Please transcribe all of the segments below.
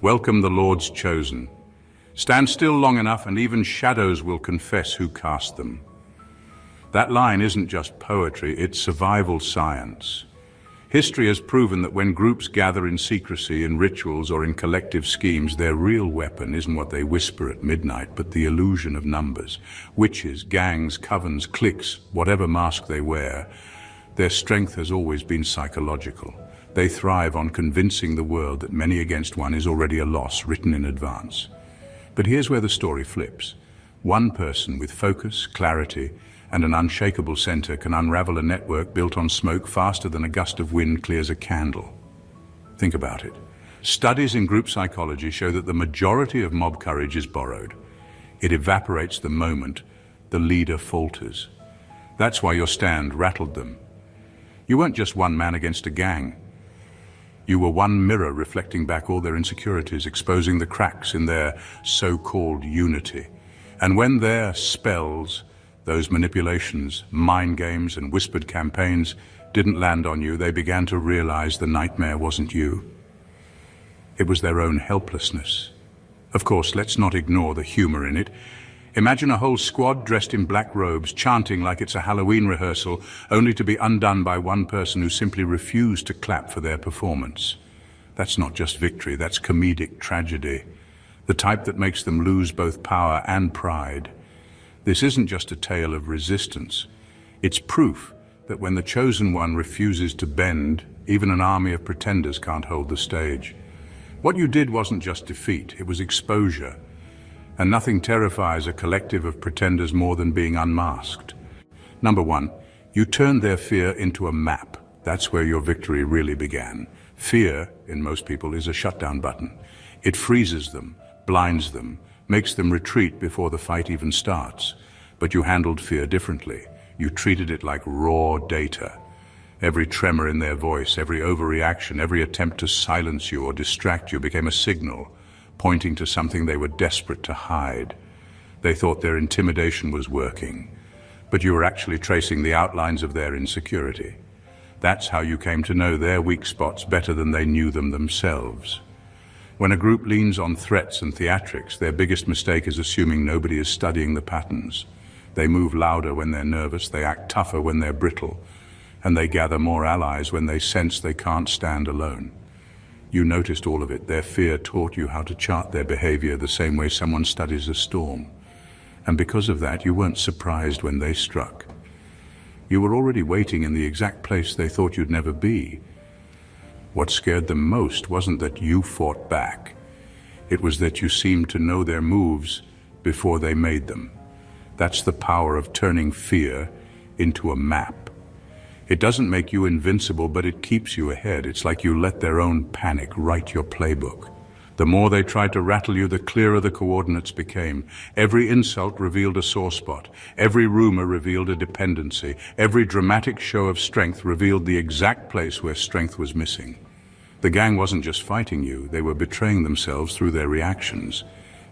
Welcome the Lord's chosen. Stand still long enough and even shadows will confess who cast them. That line isn't just poetry, it's survival science. History has proven that when groups gather in secrecy, in rituals or in collective schemes, their real weapon isn't what they whisper at midnight, but the illusion of numbers. Witches, gangs, covens, cliques, whatever mask they wear, their strength has always been psychological. They thrive on convincing the world that many against one is already a loss written in advance. But here's where the story flips. One person with focus, clarity, and an unshakable center can unravel a network built on smoke faster than a gust of wind clears a candle. Think about it. Studies in group psychology show that the majority of mob courage is borrowed. It evaporates the moment the leader falters. That's why your stand rattled them. You weren't just one man against a gang. You were one mirror reflecting back all their insecurities, exposing the cracks in their so-called unity. And when their spells, those manipulations, mind games and whispered campaigns didn't land on you, they began to realize the nightmare wasn't you. It was their own helplessness. Of course, let's not ignore the humor in it. Imagine a whole squad dressed in black robes, chanting like it's a Halloween rehearsal, only to be undone by one person who simply refused to clap for their performance. That's not just victory, that's comedic tragedy. The type that makes them lose both power and pride. This isn't just a tale of resistance. It's proof that when the chosen one refuses to bend, even an army of pretenders can't hold the stage. What you did wasn't just defeat, it was exposure. And nothing terrifies a collective of pretenders more than being unmasked. Number one, you turned their fear into a map. That's where your victory really began. Fear, in most people, is a shutdown button. It freezes them, blinds them, makes them retreat before the fight even starts. But you handled fear differently. You treated it like raw data. Every tremor in their voice, every overreaction, every attempt to silence you or distract you became a signal, pointing to something they were desperate to hide. They thought their intimidation was working, but you were actually tracing the outlines of their insecurity. That's how you came to know their weak spots better than they knew them themselves. When a group leans on threats and theatrics, their biggest mistake is assuming nobody is studying the patterns. They move louder when they're nervous, they act tougher when they're brittle, and they gather more allies when they sense they can't stand alone. You noticed all of it. Their fear taught you how to chart their behavior the same way someone studies a storm. And because of that, you weren't surprised when they struck. You were already waiting in the exact place they thought you'd never be. What scared them most wasn't that you fought back. It was that you seemed to know their moves before they made them. That's the power of turning fear into a map. It doesn't make you invincible, but it keeps you ahead. It's like you let their own panic write your playbook. The more they tried to rattle you, the clearer the coordinates became. Every insult revealed a sore spot. Every rumor revealed a dependency. Every dramatic show of strength revealed the exact place where strength was missing. The gang wasn't just fighting you, they were betraying themselves through their reactions.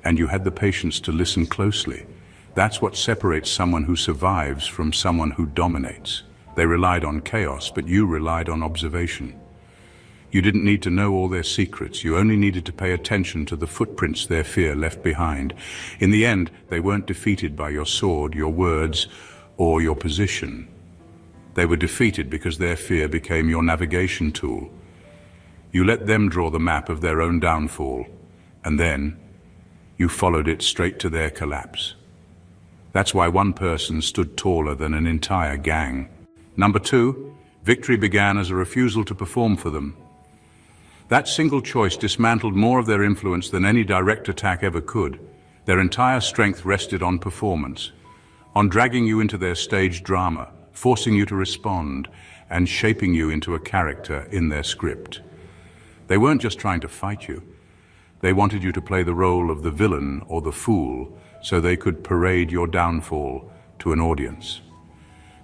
And you had the patience to listen closely. That's what separates someone who survives from someone who dominates. They relied on chaos, but you relied on observation. You didn't need to know all their secrets. You only needed to pay attention to the footprints their fear left behind. In the end, they weren't defeated by your sword, your words, or your position. They were defeated because their fear became your navigation tool. You let them draw the map of their own downfall, and then you followed it straight to their collapse. That's why one person stood taller than an entire gang. Number two, victory began as a refusal to perform for them. That single choice dismantled more of their influence than any direct attack ever could. Their entire strength rested on performance, on dragging you into their stage drama, forcing you to respond, and shaping you into a character in their script. They weren't just trying to fight you. They wanted you to play the role of the villain or the fool so they could parade your downfall to an audience.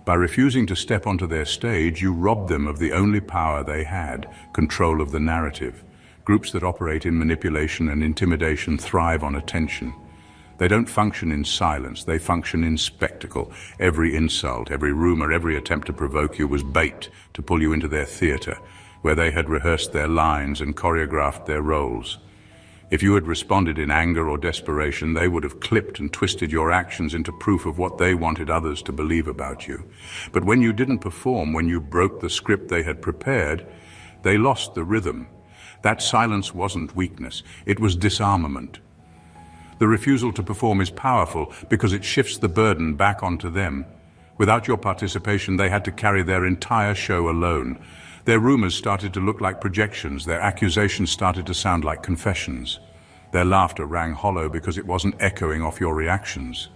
By refusing to step onto their stage, you robbed them of the only power they had, control of the narrative. Groups that operate in manipulation and intimidation thrive on attention. They don't function in silence, they function in spectacle. Every insult, every rumor, every attempt to provoke you was bait to pull you into their theater, where they had rehearsed their lines and choreographed their roles. If you had responded in anger or desperation, they would have clipped and twisted your actions into proof of what they wanted others to believe about you. But when you didn't perform, when you broke the script they had prepared, they lost the rhythm. That silence wasn't weakness, it was disarmament. The refusal to perform is powerful because it shifts the burden back onto them. Without your participation, they had to carry their entire show alone. Their rumors started to look like projections, their accusations started to sound like confessions. Their laughter rang hollow because it wasn't echoing off your reactions.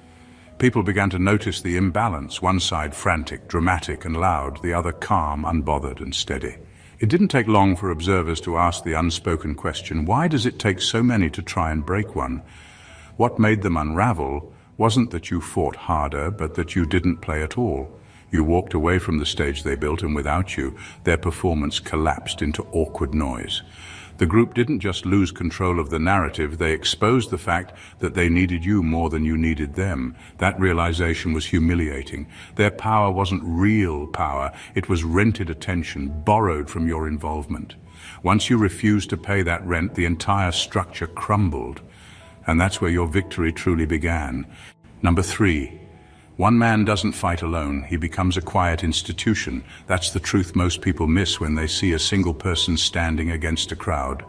People began to notice the imbalance, one side frantic, dramatic and loud, the other calm, unbothered and steady. It didn't take long for observers to ask the unspoken question, why does it take so many to try and break one? What made them unravel wasn't that you fought harder, but that you didn't play at all. You walked away from the stage they built, and without you, their performance collapsed into awkward noise. The group didn't just lose control of the narrative, they exposed the fact that they needed you more than you needed them. That realization was humiliating. Their power wasn't real power, it was rented attention, borrowed from your involvement. Once you refused to pay that rent, the entire structure crumbled. And that's where your victory truly began. Number 3. One man doesn't fight alone, he becomes a quiet institution. That's the truth most people miss when they see a single person standing against a crowd.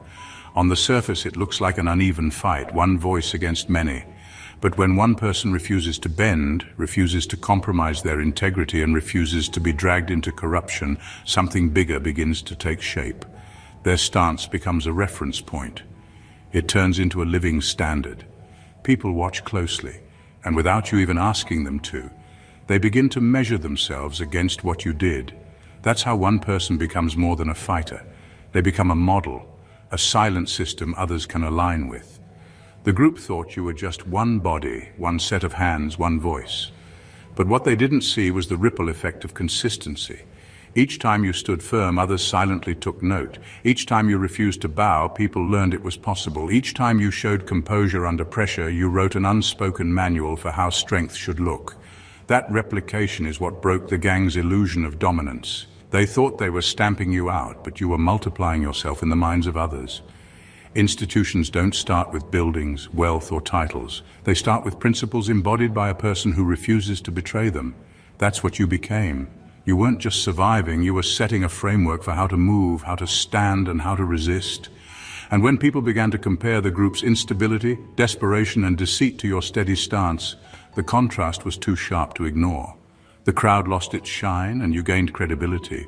On the surface it looks like an uneven fight, one voice against many. But when one person refuses to bend, refuses to compromise their integrity and refuses to be dragged into corruption, something bigger begins to take shape. Their stance becomes a reference point. It turns into a living standard. People watch closely, and without you even asking them to, they begin to measure themselves against what you did. That's how one person becomes more than a fighter. They become a model, a silent system others can align with. The group thought you were just one body, one set of hands, one voice. But what they didn't see was the ripple effect of consistency. Each time you stood firm, others silently took note. Each time you refused to bow, people learned it was possible. Each time you showed composure under pressure, you wrote an unspoken manual for how strength should look. That replication is what broke the gang's illusion of dominance. They thought they were stamping you out, but you were multiplying yourself in the minds of others. Institutions don't start with buildings, wealth, or titles. They start with principles embodied by a person who refuses to betray them. That's what you became. You weren't just surviving, you were setting a framework for how to move, how to stand, and how to resist. And when people began to compare the group's instability, desperation, and deceit to your steady stance, the contrast was too sharp to ignore. The crowd lost its shine, and you gained credibility.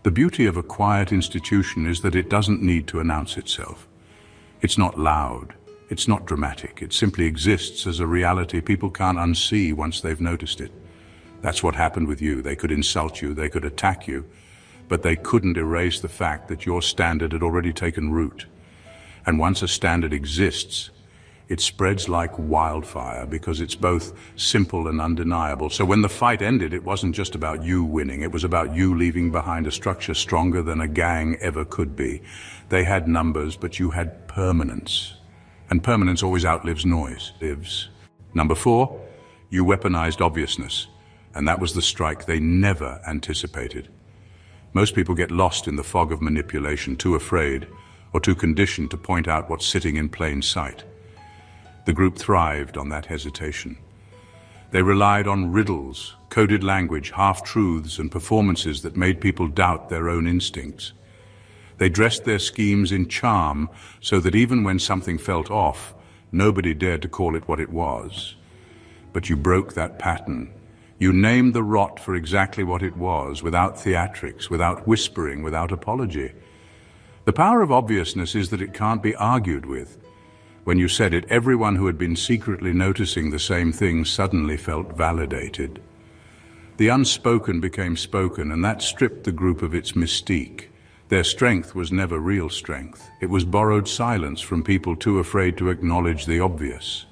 The beauty of a quiet institution is that it doesn't need to announce itself. It's not loud, it's not dramatic, it simply exists as a reality people can't unsee once they've noticed it. That's what happened with you. They could insult you, they could attack you, but they couldn't erase the fact that your standard had already taken root. And once a standard exists, it spreads like wildfire because it's both simple and undeniable. So when the fight ended, it wasn't just about you winning, it was about you leaving behind a structure stronger than a gang ever could be. They had numbers, but you had permanence. And permanence always outlives noise. Number 4, you weaponized obviousness. And that was the strike they never anticipated. Most people get lost in the fog of manipulation, too afraid or too conditioned to point out what's sitting in plain sight. The group thrived on that hesitation. They relied on riddles, coded language, half-truths, and performances that made people doubt their own instincts. They dressed their schemes in charm so that even when something felt off, nobody dared to call it what it was. But you broke that pattern. You named the rot for exactly what it was, without theatrics, without whispering, without apology. The power of obviousness is that it can't be argued with. When you said it, everyone who had been secretly noticing the same thing suddenly felt validated. The unspoken became spoken, and that stripped the group of its mystique. Their strength was never real strength. It was borrowed silence from people too afraid to acknowledge the obvious.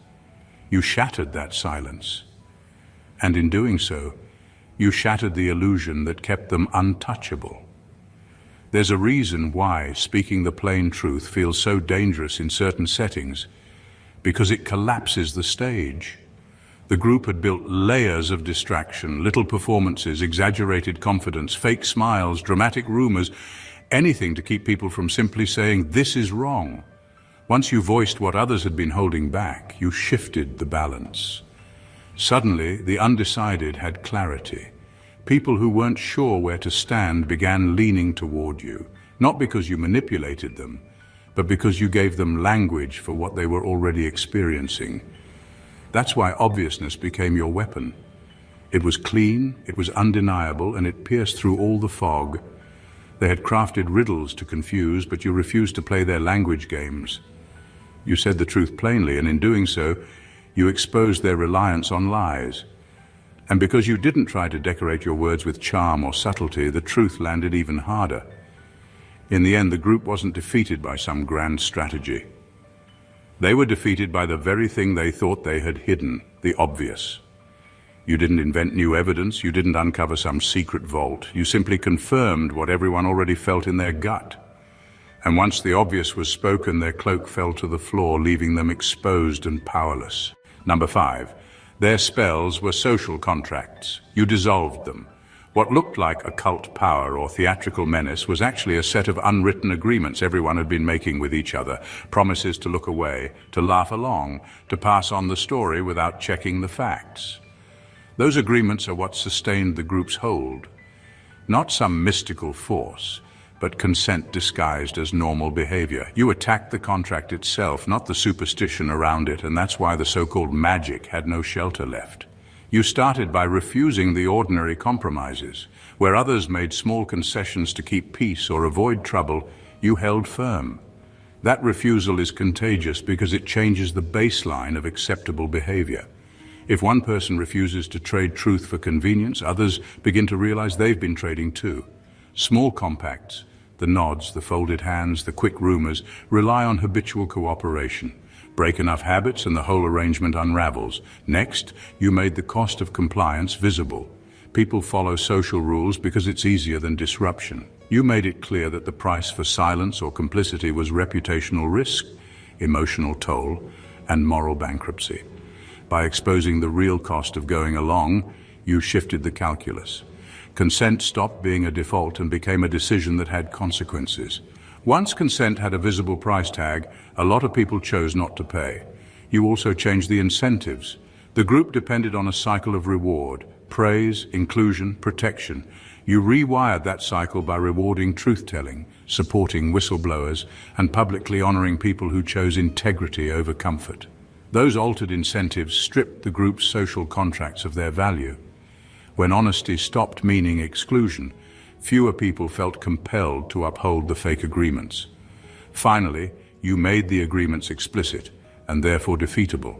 You shattered that silence. And in doing so, you shattered the illusion that kept them untouchable. There's a reason why speaking the plain truth feels so dangerous in certain settings, because it collapses the stage. The group had built layers of distraction, little performances, exaggerated confidence, fake smiles, dramatic rumors, anything to keep people from simply saying, "This is wrong." Once you voiced what others had been holding back, you shifted the balance. Suddenly, the undecided had clarity. People who weren't sure where to stand began leaning toward you, not because you manipulated them, but because you gave them language for what they were already experiencing. That's why obviousness became your weapon. It was clean, it was undeniable, and it pierced through all the fog. They had crafted riddles to confuse, but you refused to play their language games. You said the truth plainly, and in doing so, you exposed their reliance on lies. And because you didn't try to decorate your words with charm or subtlety, the truth landed even harder. In the end, the group wasn't defeated by some grand strategy. They were defeated by the very thing they thought they had hidden, the obvious. You didn't invent new evidence, you didn't uncover some secret vault. You simply confirmed what everyone already felt in their gut. And once the obvious was spoken, their cloak fell to the floor, leaving them exposed and powerless. Number 5. Their spells were social contracts. You dissolved them. What looked like occult power or theatrical menace was actually a set of unwritten agreements everyone had been making with each other, promises to look away, to laugh along, to pass on the story without checking the facts. Those agreements are what sustained the group's hold. Not some mystical force, but consent disguised as normal behavior. You attacked the contract itself, not the superstition around it, and that's why the so-called magic had no shelter left. You started by refusing the ordinary compromises. Where others made small concessions to keep peace or avoid trouble, you held firm. That refusal is contagious because it changes the baseline of acceptable behavior. If one person refuses to trade truth for convenience, others begin to realize they've been trading too. Small compacts, the nods, the folded hands, the quick rumors, rely on habitual cooperation. Break enough habits and the whole arrangement unravels. Next, you made the cost of compliance visible. People follow social rules because it's easier than disruption. You made it clear that the price for silence or complicity was reputational risk, emotional toll, and moral bankruptcy. By exposing the real cost of going along, you shifted the calculus. Consent stopped being a default and became a decision that had consequences. Once consent had a visible price tag, a lot of people chose not to pay. You also changed the incentives. The group depended on a cycle of reward, praise, inclusion, protection. You rewired that cycle by rewarding truth-telling, supporting whistleblowers, and publicly honoring people who chose integrity over comfort. Those altered incentives stripped the group's social contracts of their value. When honesty stopped meaning exclusion, fewer people felt compelled to uphold the fake agreements. Finally, you made the agreements explicit and therefore defeatable.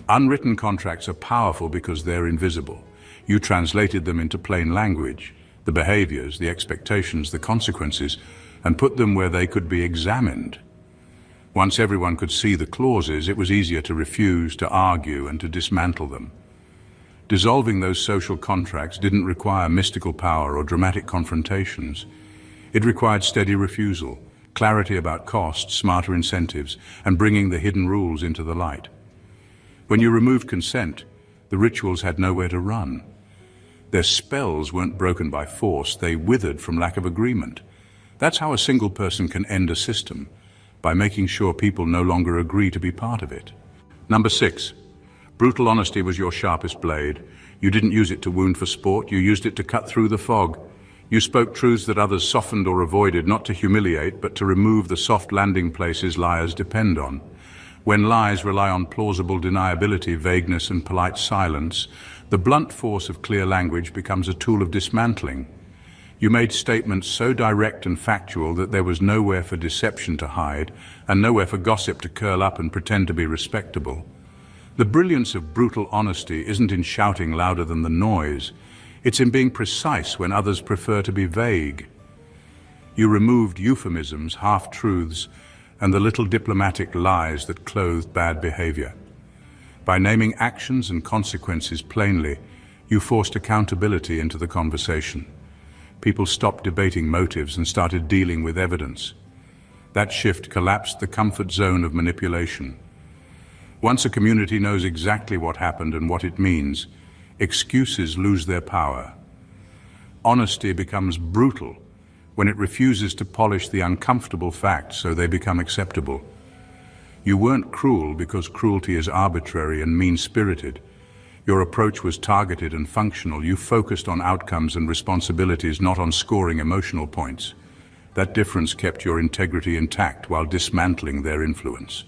Unwritten contracts are powerful because they're invisible. You translated them into plain language, the behaviors, the expectations, the consequences, and put them where they could be examined. Once everyone could see the clauses, it was easier to refuse, to argue, and to dismantle them. Dissolving those social contracts didn't require mystical power or dramatic confrontations. It required steady refusal, clarity about costs, smarter incentives, and bringing the hidden rules into the light. When you removed consent, the rituals had nowhere to run. Their spells weren't broken by force, they withered from lack of agreement. That's how a single person can end a system, by making sure people no longer agree to be part of it. Number 6. Brutal honesty was your sharpest blade. You didn't use it to wound for sport, you used it to cut through the fog. You spoke truths that others softened or avoided, not to humiliate, but to remove the soft landing places liars depend on. When lies rely on plausible deniability, vagueness, and polite silence, the blunt force of clear language becomes a tool of dismantling. You made statements so direct and factual that there was nowhere for deception to hide, and nowhere for gossip to curl up and pretend to be respectable. The brilliance of brutal honesty isn't in shouting louder than the noise. It's in being precise when others prefer to be vague. You removed euphemisms, half-truths, and the little diplomatic lies that clothed bad behavior. By naming actions and consequences plainly, you forced accountability into the conversation. People stopped debating motives and started dealing with evidence. That shift collapsed the comfort zone of manipulation. Once a community knows exactly what happened and what it means, excuses lose their power. Honesty becomes brutal when it refuses to polish the uncomfortable facts so they become acceptable. You weren't cruel because cruelty is arbitrary and mean-spirited. Your approach was targeted and functional. You focused on outcomes and responsibilities, not on scoring emotional points. That difference kept your integrity intact while dismantling their influence.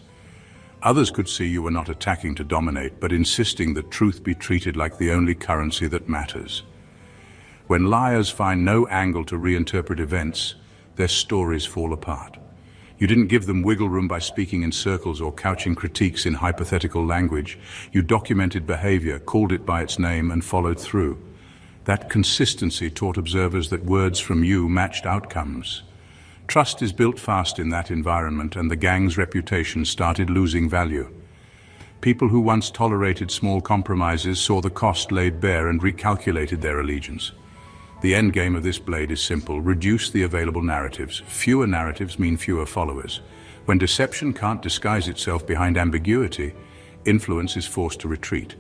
Others could see you were not attacking to dominate, but insisting that truth be treated like the only currency that matters. When liars find no angle to reinterpret events, their stories fall apart. You didn't give them wiggle room by speaking in circles or couching critiques in hypothetical language. You documented behavior, called it by its name, and followed through. That consistency taught observers that words from you matched outcomes. Trust is built fast in that environment, and the gang's reputation started losing value. People who once tolerated small compromises saw the cost laid bare and recalculated their allegiance. The end game of this blade is simple: reduce the available narratives. Fewer narratives mean fewer followers. When deception can't disguise itself behind ambiguity, influence is forced to retreat.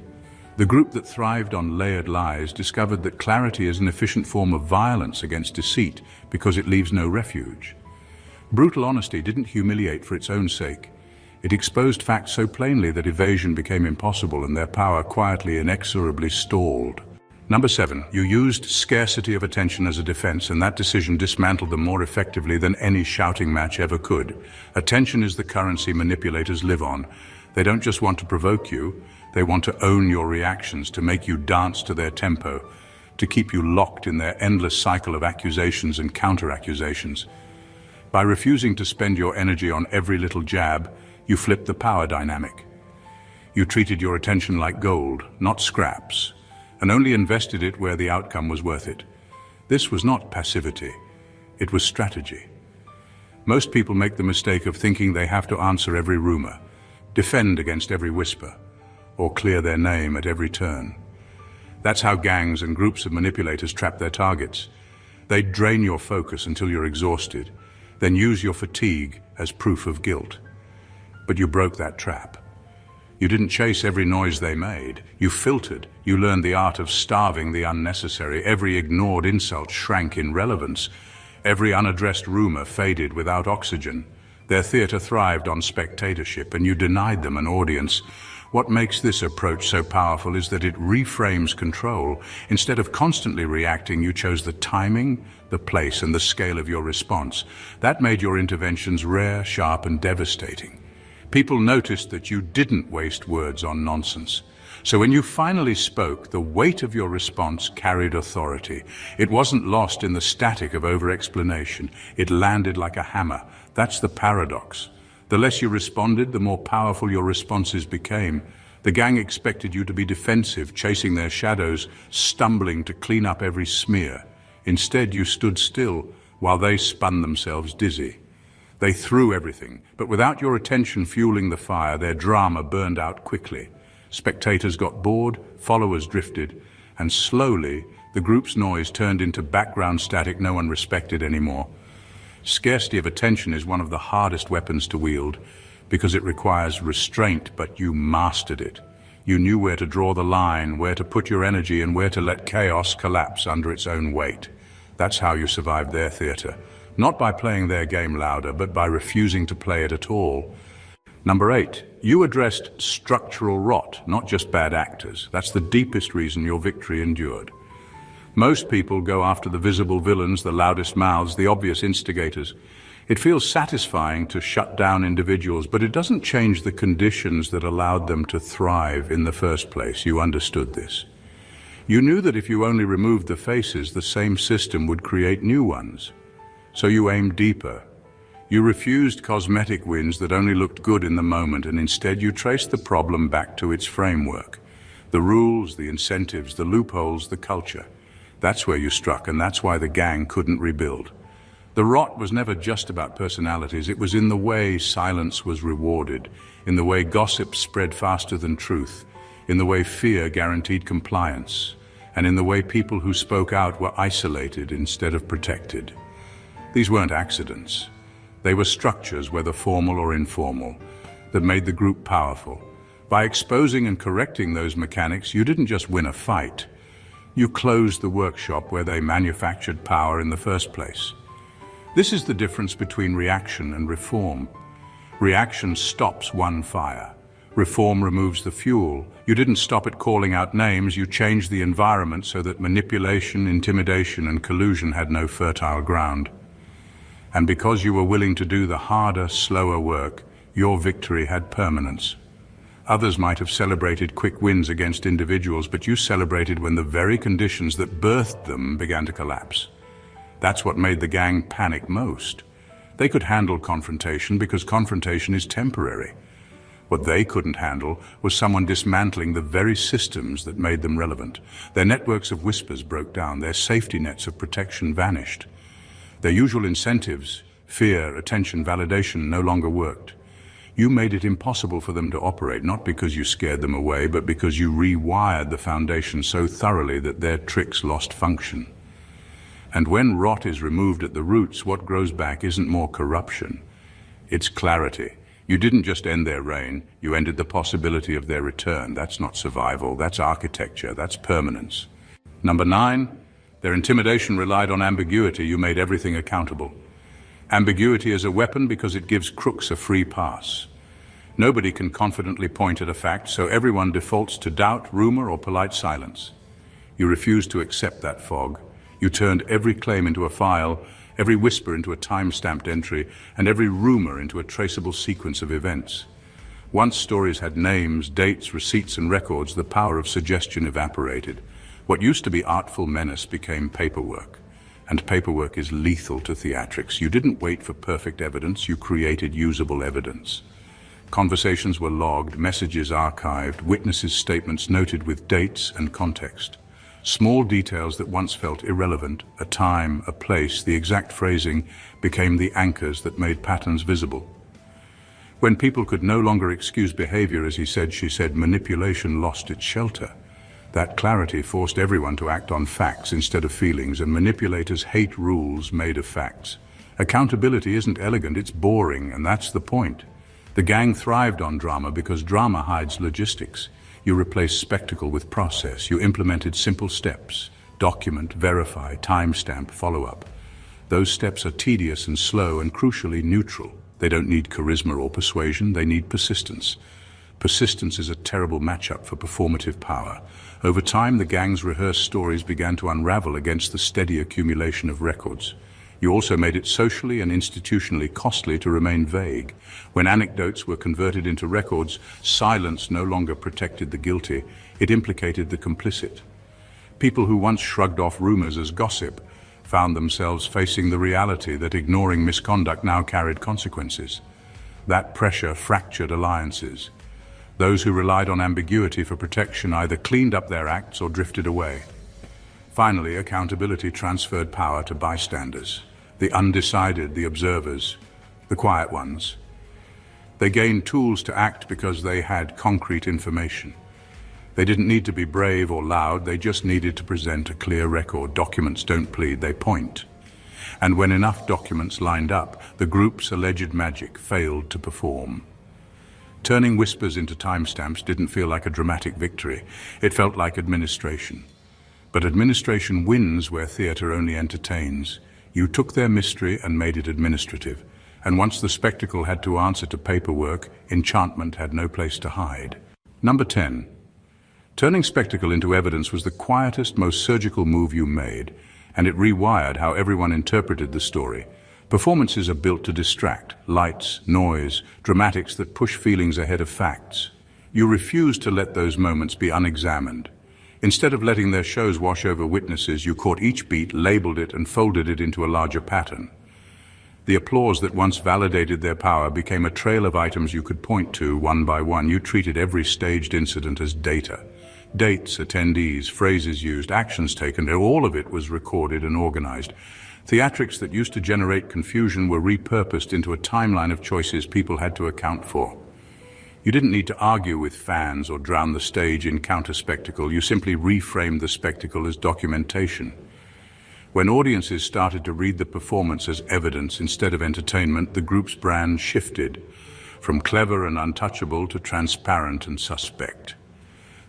The group that thrived on layered lies discovered that clarity is an efficient form of violence against deceit because it leaves no refuge. Brutal honesty didn't humiliate for its own sake. It exposed facts so plainly that evasion became impossible and their power quietly, inexorably stalled. Number 7, you used scarcity of attention as a defense, and that decision dismantled them more effectively than any shouting match ever could. Attention is the currency manipulators live on. They don't just want to provoke you, they want to own your reactions, to make you dance to their tempo, to keep you locked in their endless cycle of accusations and counter-accusations. By refusing to spend your energy on every little jab, you flipped the power dynamic. You treated your attention like gold, not scraps, and only invested it where the outcome was worth it. This was not passivity, it was strategy. Most people make the mistake of thinking they have to answer every rumor, defend against every whisper, or clear their name at every turn. That's how gangs and groups of manipulators trap their targets. They drain your focus until you're exhausted, then use your fatigue as proof of guilt. But you broke that trap. You didn't chase every noise they made. You filtered. You learned the art of starving the unnecessary. Every ignored insult shrank in relevance. Every unaddressed rumor faded without oxygen. Their theater thrived on spectatorship, and you denied them an audience. What makes this approach so powerful is that it reframes control. Instead of constantly reacting, you chose the timing, the place, and the scale of your response. That made your interventions rare, sharp, and devastating. People noticed that you didn't waste words on nonsense. So when you finally spoke, the weight of your response carried authority. It wasn't lost in the static of over-explanation. It landed like a hammer. That's the paradox. The less you responded, the more powerful your responses became. The gang expected you to be defensive, chasing their shadows, stumbling to clean up every smear. Instead, you stood still while they spun themselves dizzy. They threw everything, but without your attention fueling the fire, their drama burned out quickly. Spectators got bored, followers drifted, and slowly the group's noise turned into background static no one respected anymore. Scarcity of attention is one of the hardest weapons to wield because it requires restraint, but you mastered it. You knew where to draw the line, where to put your energy, and where to let chaos collapse under its own weight. That's how you survived their theater. Not by playing their game louder, but by refusing to play it at all. Number 8, you addressed structural rot, not just bad actors. That's the deepest reason your victory endured. Most people go after the visible villains, the loudest mouths, the obvious instigators. It feels satisfying to shut down individuals, but it doesn't change the conditions that allowed them to thrive in the first place. You understood this. You knew that if you only removed the faces, the same system would create new ones. So you aimed deeper. You refused cosmetic wins that only looked good in the moment, and instead you traced the problem back to its framework. The rules, the incentives, the loopholes, the culture. That's where you struck, and that's why the gang couldn't rebuild. The rot was never just about personalities. It was in the way silence was rewarded, in the way gossip spread faster than truth, in the way fear guaranteed compliance, and in the way people who spoke out were isolated instead of protected. These weren't accidents. They were structures, whether formal or informal, that made the group powerful. By exposing and correcting those mechanics, you didn't just win a fight. You closed the workshop where they manufactured power in the first place. This is the difference between reaction and reform. Reaction stops one fire. Reform removes the fuel. You didn't stop at calling out names, you changed the environment so that manipulation, intimidation, and collusion had no fertile ground. And because you were willing to do the harder, slower work, your victory had permanence. Others might have celebrated quick wins against individuals, but you celebrated when the very conditions that birthed them began to collapse. That's what made the gang panic most. They could handle confrontation because confrontation is temporary. What they couldn't handle was someone dismantling the very systems that made them relevant. Their networks of whispers broke down, their safety nets of protection vanished. Their usual incentives, fear, attention, validation, no longer worked. You made it impossible for them to operate, not because you scared them away, but because you rewired the foundation so thoroughly that their tricks lost function. And when rot is removed at the roots, what grows back isn't more corruption, it's clarity. You didn't just end their reign, you ended the possibility of their return. That's not survival, that's architecture, that's permanence. Number 9, their intimidation relied on ambiguity. You made everything accountable. Ambiguity is a weapon because it gives crooks a free pass. Nobody can confidently point at a fact, so everyone defaults to doubt, rumor, or polite silence. You refused to accept that fog. You turned every claim into a file, every whisper into a time-stamped entry, and every rumor into a traceable sequence of events. Once stories had names, dates, receipts, and records, the power of suggestion evaporated. What used to be artful menace became paperwork. And paperwork is lethal to theatrics. You didn't wait for perfect evidence, you created usable evidence. Conversations were logged, messages archived, witnesses' statements noted with dates and context. Small details that once felt irrelevant, a time, a place, the exact phrasing, became the anchors that made patterns visible. When people could no longer excuse behavior as he said, she said, manipulation lost its shelter. That clarity forced everyone to act on facts instead of feelings, and manipulators hate rules made of facts. Accountability isn't elegant, it's boring, and that's the point. The gang thrived on drama because drama hides logistics. You replaced spectacle with process. You implemented simple steps: document, verify, timestamp, follow up. Those steps are tedious and slow and crucially neutral. They don't need charisma or persuasion, they need persistence. Persistence is a terrible matchup for performative power. Over time, the gang's rehearsed stories began to unravel against the steady accumulation of records. You also made it socially and institutionally costly to remain vague. When anecdotes were converted into records, silence no longer protected the guilty, it implicated the complicit. People who once shrugged off rumors as gossip found themselves facing the reality that ignoring misconduct now carried consequences. That pressure fractured alliances. Those who relied on ambiguity for protection either cleaned up their acts or drifted away. Finally, accountability transferred power to bystanders, the undecided, the observers, the quiet ones. They gained tools to act because they had concrete information. They didn't need to be brave or loud, they just needed to present a clear record. Documents don't plead, they point. And when enough documents lined up, the group's alleged magic failed to perform. Turning whispers into timestamps didn't feel like a dramatic victory, it felt like administration. But administration wins where theater only entertains. You took their mystery and made it administrative. And once the spectacle had to answer to paperwork, enchantment had no place to hide. Number 10. Turning spectacle into evidence was the quietest, most surgical move you made, and it rewired how everyone interpreted the story. Performances are built to distract. Lights, noise, dramatics that push feelings ahead of facts. You refused to let those moments be unexamined. Instead of letting their shows wash over witnesses, you caught each beat, labeled it, and folded it into a larger pattern. The applause that once validated their power became a trail of items you could point to one by one. You treated every staged incident as data. Dates, attendees, phrases used, actions taken, all of it was recorded and organized. Theatrics that used to generate confusion were repurposed into a timeline of choices people had to account for. You didn't need to argue with fans or drown the stage in counter-spectacle. You simply reframed the spectacle as documentation. When audiences started to read the performance as evidence instead of entertainment, the group's brand shifted from clever and untouchable to transparent and suspect.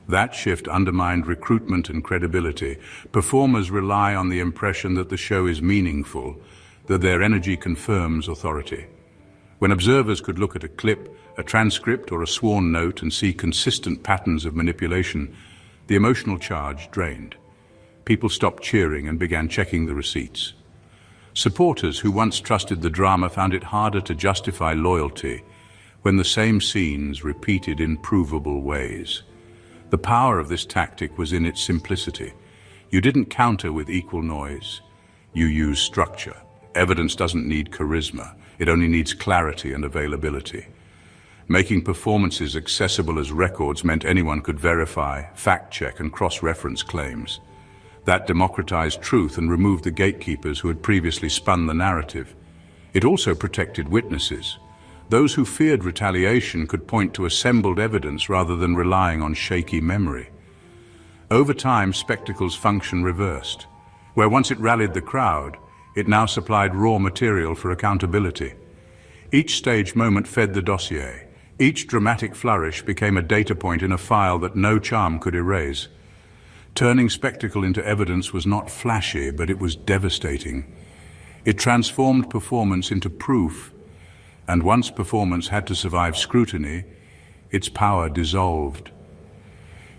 That shift undermined recruitment and credibility. Performers rely on the impression that the show is meaningful, that their energy confirms authority. When observers could look at a clip, a transcript, or a sworn note and see consistent patterns of manipulation, the emotional charge drained. People stopped cheering and began checking the receipts. Supporters who once trusted the drama found it harder to justify loyalty when the same scenes repeated in provable ways. The power of this tactic was in its simplicity. You didn't counter with equal noise. You used structure. Evidence doesn't need charisma. It only needs clarity and availability. Making performances accessible as records meant anyone could verify, fact-check, and cross-reference claims. That democratized truth and removed the gatekeepers who had previously spun the narrative. It also protected witnesses. Those who feared retaliation could point to assembled evidence rather than relying on shaky memory. Over time, spectacle's function reversed. Where once it rallied the crowd, it now supplied raw material for accountability. Each stage moment fed the dossier. Each dramatic flourish became a data point in a file that no charm could erase. Turning spectacle into evidence was not flashy, but it was devastating. It transformed performance into proof, and once performance had to survive scrutiny, its power dissolved.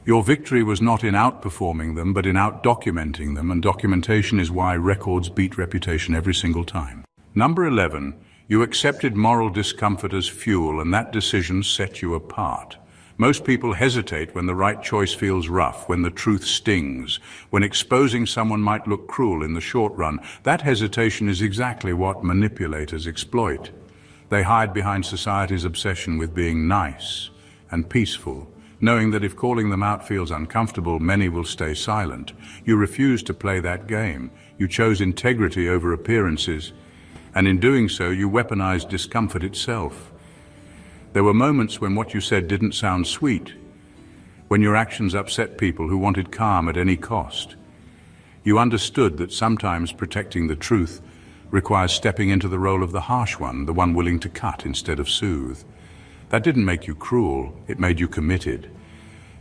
Your victory was not in outperforming them, but in out-documenting them, and documentation is why records beat reputation every single time. Number 11, you accepted moral discomfort as fuel, and that decision set you apart. Most people hesitate when the right choice feels rough, when the truth stings, when exposing someone might look cruel in the short run. That hesitation is exactly what manipulators exploit. They hide behind society's obsession with being nice and peaceful, knowing that if calling them out feels uncomfortable, many will stay silent. You refused to play that game. You chose integrity over appearances, and in doing so, you weaponized discomfort itself. There were moments when what you said didn't sound sweet, when your actions upset people who wanted calm at any cost. You understood that sometimes protecting the truth requires stepping into the role of the harsh one, the one willing to cut instead of soothe. That didn't make you cruel, it made you committed.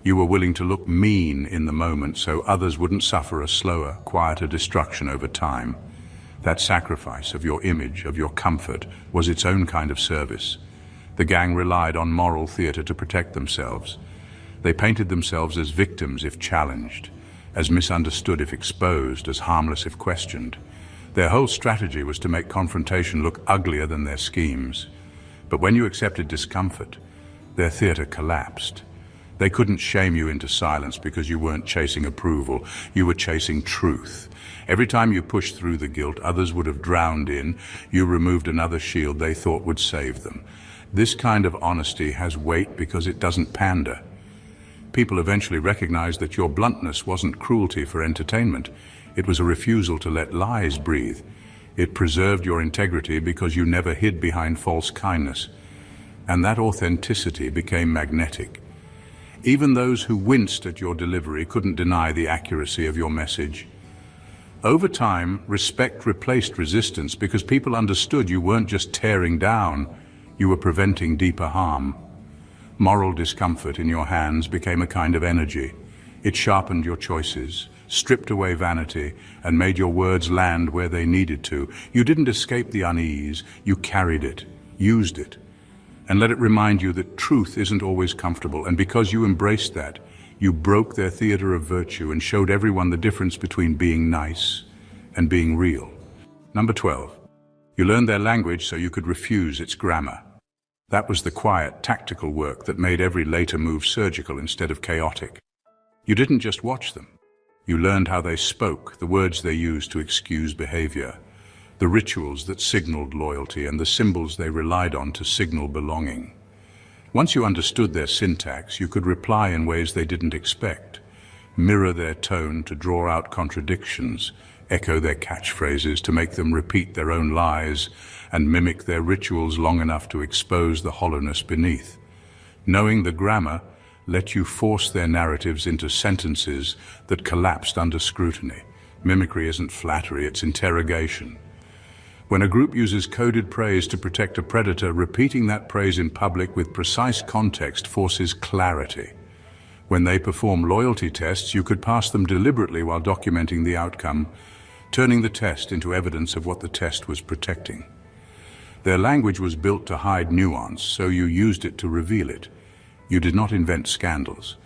You were willing to look mean in the moment so others wouldn't suffer a slower, quieter destruction over time. That sacrifice of your image, of your comfort, was its own kind of service. The gang relied on moral theater to protect themselves. They painted themselves as victims if challenged, as misunderstood if exposed, as harmless if questioned. Their whole strategy was to make confrontation look uglier than their schemes. But when you accepted discomfort, their theater collapsed. They couldn't shame you into silence because you weren't chasing approval. You were chasing truth. Every time you pushed through the guilt others would have drowned in, you removed another shield they thought would save them. This kind of honesty has weight because it doesn't pander. People eventually recognized that your bluntness wasn't cruelty for entertainment. It was a refusal to let lies breathe. It preserved your integrity because you never hid behind false kindness. And that authenticity became magnetic. Even those who winced at your delivery couldn't deny the accuracy of your message. Over time, respect replaced resistance because people understood you weren't just tearing down, you were preventing deeper harm. Moral discomfort in your hands became a kind of energy. It sharpened your choices, stripped away vanity, and made your words land where they needed to. You didn't escape the unease, you carried it, used it, and let it remind you that truth isn't always comfortable. And because you embraced that, you broke their theater of virtue and showed everyone the difference between being nice and being real. Number 12. You learned their language so you could refuse its grammar. That was the quiet, tactical work that made every later move surgical instead of chaotic. You didn't just watch them. You learned how they spoke, the words they used to excuse behavior, the rituals that signaled loyalty, and the symbols they relied on to signal belonging. Once you understood their syntax, you could reply in ways they didn't expect, mirror their tone to draw out contradictions, echo their catchphrases to make them repeat their own lies, and mimic their rituals long enough to expose the hollowness beneath. Knowing the grammar let you force their narratives into sentences that collapsed under scrutiny. Mimicry isn't flattery, it's interrogation. When a group uses coded praise to protect a predator, repeating that praise in public with precise context forces clarity. When they perform loyalty tests, you could pass them deliberately while documenting the outcome, turning the test into evidence of what the test was protecting. Their language was built to hide nuance, so you used it to reveal it. You did not invent scandals.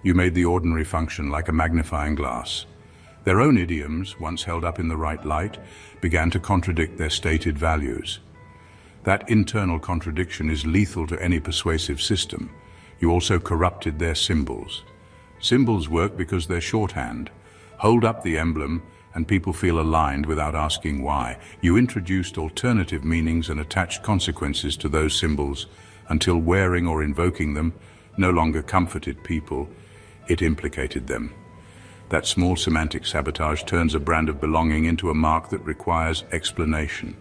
You made the ordinary function like a magnifying glass. Their own idioms, once held up in the right light, began to contradict their stated values. That internal contradiction is lethal to any persuasive system. You also corrupted their symbols. Symbols work because they're shorthand. Hold up the emblem, and people feel aligned without asking why. You introduced alternative meanings and attached consequences to those symbols until wearing or invoking them no longer comforted people, it implicated them. That small semantic sabotage turns a brand of belonging into a mark that requires explanation.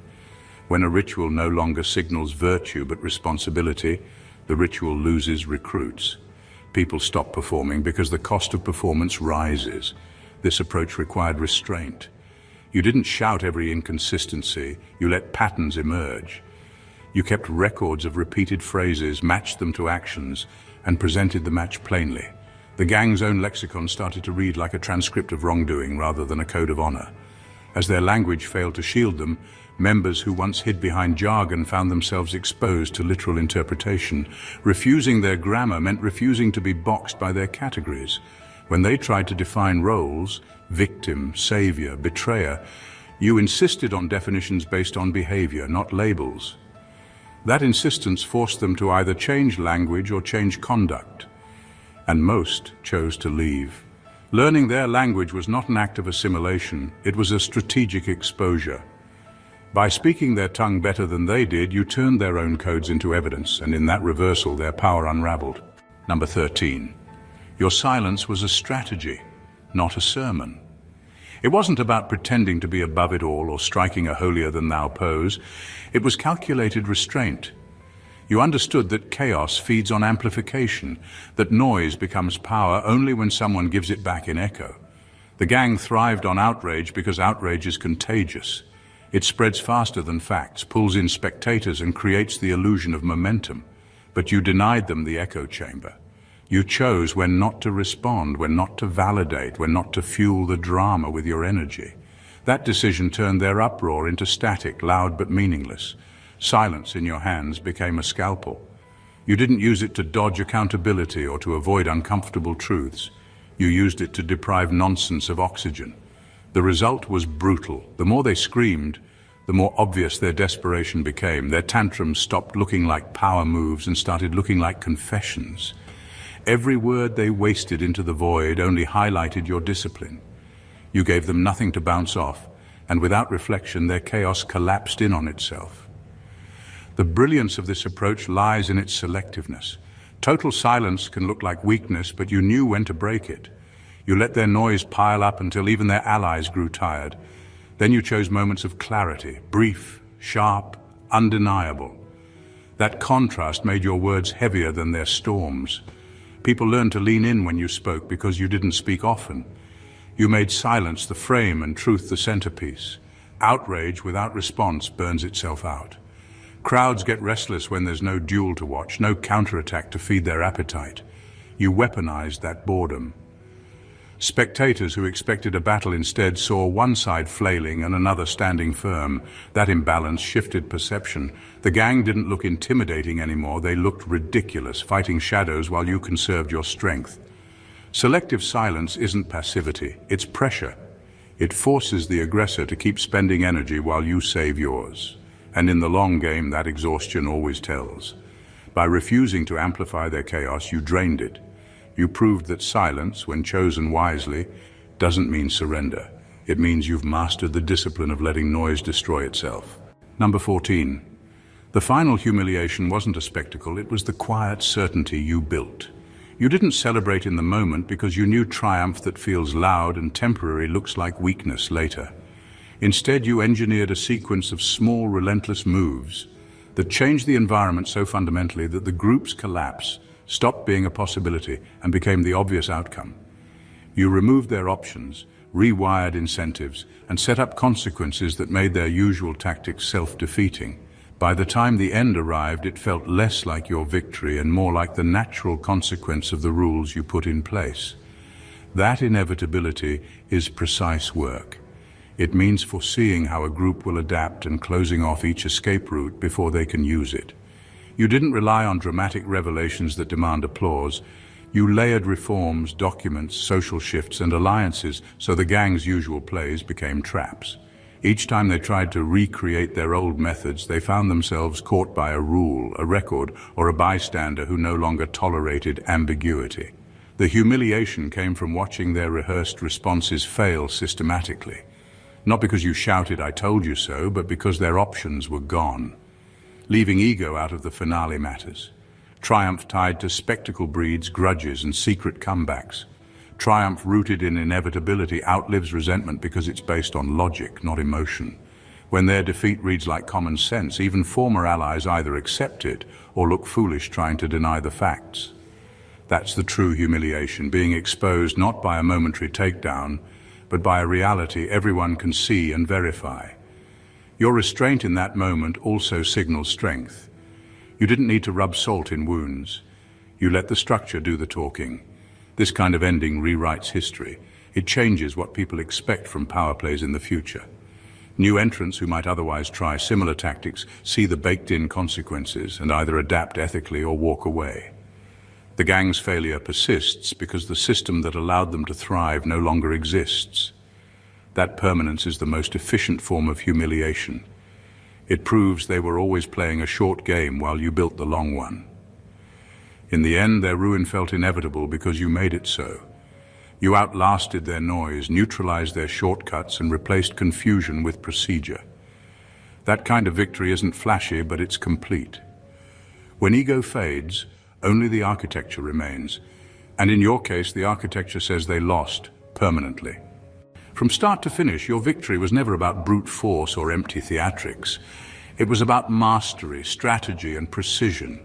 When a ritual no longer signals virtue but responsibility, the ritual loses recruits. People stop performing because the cost of performance rises. This approach required restraint. You didn't shout every inconsistency, you let patterns emerge. You kept records of repeated phrases, matched them to actions, and presented the match plainly. The gang's own lexicon started to read like a transcript of wrongdoing rather than a code of honor. As their language failed to shield them, members who once hid behind jargon found themselves exposed to literal interpretation. Refusing their grammar meant refusing to be boxed by their categories. When they tried to define roles, victim, savior, betrayer, you insisted on definitions based on behavior, not labels. That insistence forced them to either change language or change conduct. And most chose to leave. Learning their language was not an act of assimilation, it was a strategic exposure. By speaking their tongue better than they did, you turned their own codes into evidence, and in that reversal, their power unraveled. Number 13. Your silence was a strategy, not a sermon. It wasn't about pretending to be above it all or striking a holier-than-thou pose. It was calculated restraint. You understood that chaos feeds on amplification, that noise becomes power only when someone gives it back in echo. The gang thrived on outrage because outrage is contagious. It spreads faster than facts, pulls in spectators, and creates the illusion of momentum. But you denied them the echo chamber. You chose when not to respond, when not to validate, when not to fuel the drama with your energy. That decision turned their uproar into static, loud but meaningless. Silence in your hands became a scalpel. You didn't use it to dodge accountability or to avoid uncomfortable truths. You used it to deprive nonsense of oxygen. The result was brutal. The more they screamed, the more obvious their desperation became. Their tantrums stopped looking like power moves and started looking like confessions. Every word they wasted into the void only highlighted your discipline. You gave them nothing to bounce off, and without reflection, their chaos collapsed in on itself. The brilliance of this approach lies in its selectiveness. Total silence can look like weakness, but you knew when to break it. You let their noise pile up until even their allies grew tired. Then you chose moments of clarity, brief, sharp, undeniable. That contrast made your words heavier than their storms. People learned to lean in when you spoke because you didn't speak often. You made silence the frame and truth the centerpiece. Outrage without response burns itself out. Crowds get restless when there's no duel to watch, no counterattack to feed their appetite. You weaponized that boredom. Spectators who expected a battle instead saw one side flailing and another standing firm. That imbalance shifted perception. The gang didn't look intimidating anymore, they looked ridiculous, fighting shadows while you conserved your strength. Selective silence isn't passivity, it's pressure. It forces the aggressor to keep spending energy while you save yours. And in the long game, that exhaustion always tells. By refusing to amplify their chaos, you drained it. You proved that silence, when chosen wisely, doesn't mean surrender. It means you've mastered the discipline of letting noise destroy itself. Number 14. The final humiliation wasn't a spectacle, it was the quiet certainty you built. You didn't celebrate in the moment because you knew triumph that feels loud and temporary looks like weakness later. Instead, you engineered a sequence of small, relentless moves that changed the environment so fundamentally that the group's collapse stopped being a possibility and became the obvious outcome. You removed their options, rewired incentives, and set up consequences that made their usual tactics self-defeating. By the time the end arrived, it felt less like your victory and more like the natural consequence of the rules you put in place. That inevitability is precise work. It means foreseeing how a group will adapt and closing off each escape route before they can use it. You didn't rely on dramatic revelations that demand applause. You layered reforms, documents, social shifts, and alliances so the gang's usual plays became traps. Each time they tried to recreate their old methods, they found themselves caught by a rule, a record, or a bystander who no longer tolerated ambiguity. The humiliation came from watching their rehearsed responses fail systematically. Not because you shouted, "I told you so," but because their options were gone. Leaving ego out of the finale matters. Triumph tied to spectacle breeds grudges and secret comebacks. Triumph rooted in inevitability outlives resentment because it's based on logic, not emotion. When their defeat reads like common sense, even former allies either accept it or look foolish trying to deny the facts. That's the true humiliation, being exposed not by a momentary takedown, but by a reality everyone can see and verify. Your restraint in that moment also signals strength. You didn't need to rub salt in wounds. You let the structure do the talking. This kind of ending rewrites history. It changes what people expect from power plays in the future. New entrants who might otherwise try similar tactics see the baked-in consequences and either adapt ethically or walk away. The gang's failure persists because the system that allowed them to thrive no longer exists. That permanence is the most efficient form of humiliation. It proves they were always playing a short game while you built the long one. In the end, their ruin felt inevitable because you made it so. You outlasted their noise, neutralized their shortcuts, and replaced confusion with procedure. That kind of victory isn't flashy, but it's complete. When ego fades, only the architecture remains. And in your case, the architecture says they lost permanently. From start to finish, your victory was never about brute force or empty theatrics. It was about mastery, strategy, and precision.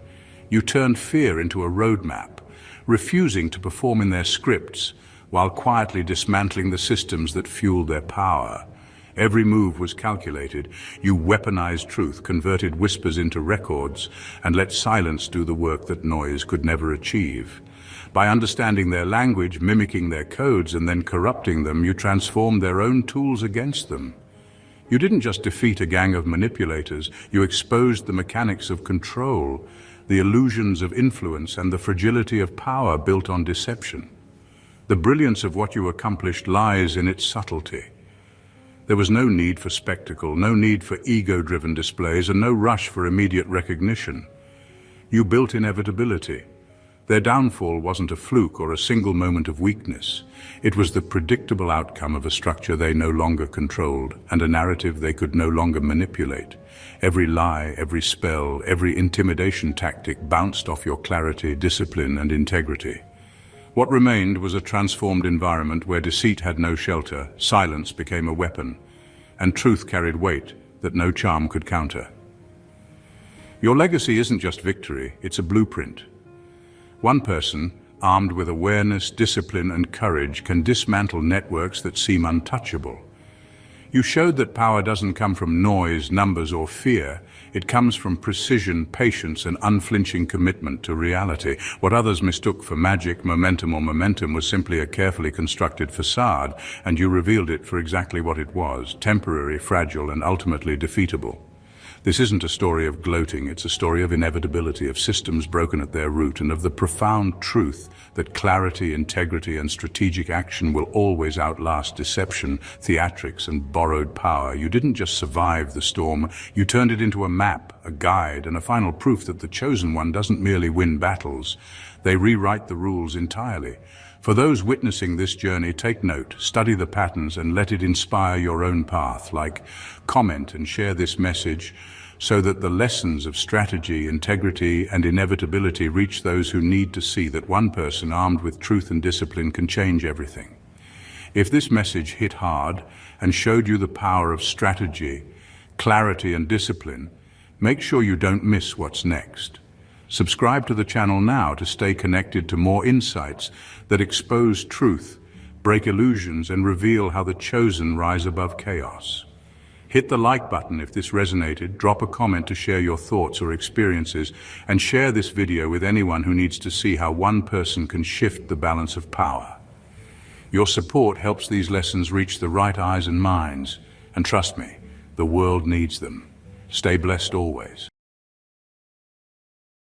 You turned fear into a roadmap, refusing to perform in their scripts while quietly dismantling the systems that fueled their power. Every move was calculated. You weaponized truth, converted whispers into records, and let silence do the work that noise could never achieve. By understanding their language, mimicking their codes, and then corrupting them, you transformed their own tools against them. You didn't just defeat a gang of manipulators, you exposed the mechanics of control, the illusions of influence, and the fragility of power built on deception. The brilliance of what you accomplished lies in its subtlety. There was no need for spectacle, no need for ego-driven displays, and no rush for immediate recognition. You built inevitability. Their downfall wasn't a fluke or a single moment of weakness. It was the predictable outcome of a structure they no longer controlled and a narrative they could no longer manipulate. Every lie, every spell, every intimidation tactic bounced off your clarity, discipline, and integrity. What remained was a transformed environment where deceit had no shelter, silence became a weapon, and truth carried weight that no charm could counter. Your legacy isn't just victory, it's a blueprint. One person, armed with awareness, discipline, and courage, can dismantle networks that seem untouchable. You showed that power doesn't come from noise, numbers, or fear. It comes from precision, patience, and unflinching commitment to reality. What others mistook for magic, momentum was simply a carefully constructed facade, and you revealed it for exactly what it was: temporary, fragile, and ultimately defeatable. This isn't a story of gloating, it's a story of inevitability, of systems broken at their root, and of the profound truth that clarity, integrity, and strategic action will always outlast deception, theatrics, and borrowed power. You didn't just survive the storm, you turned it into a map, a guide, and a final proof that the Chosen One doesn't merely win battles, they rewrite the rules entirely. For those witnessing this journey, take note, study the patterns, and let it inspire your own path. Like, comment, and share this message so that the lessons of strategy, integrity, and inevitability reach those who need to see that one person armed with truth and discipline can change everything. If this message hit hard and showed you the power of strategy, clarity, and discipline, make sure you don't miss what's next. Subscribe to the channel now to stay connected to more insights that expose truth, break illusions, and reveal how the chosen rise above chaos. Hit the like button if this resonated, drop a comment to share your thoughts or experiences, and share this video with anyone who needs to see how one person can shift the balance of power. Your support helps these lessons reach the right eyes and minds, And trust me, the world needs them. Stay blessed always.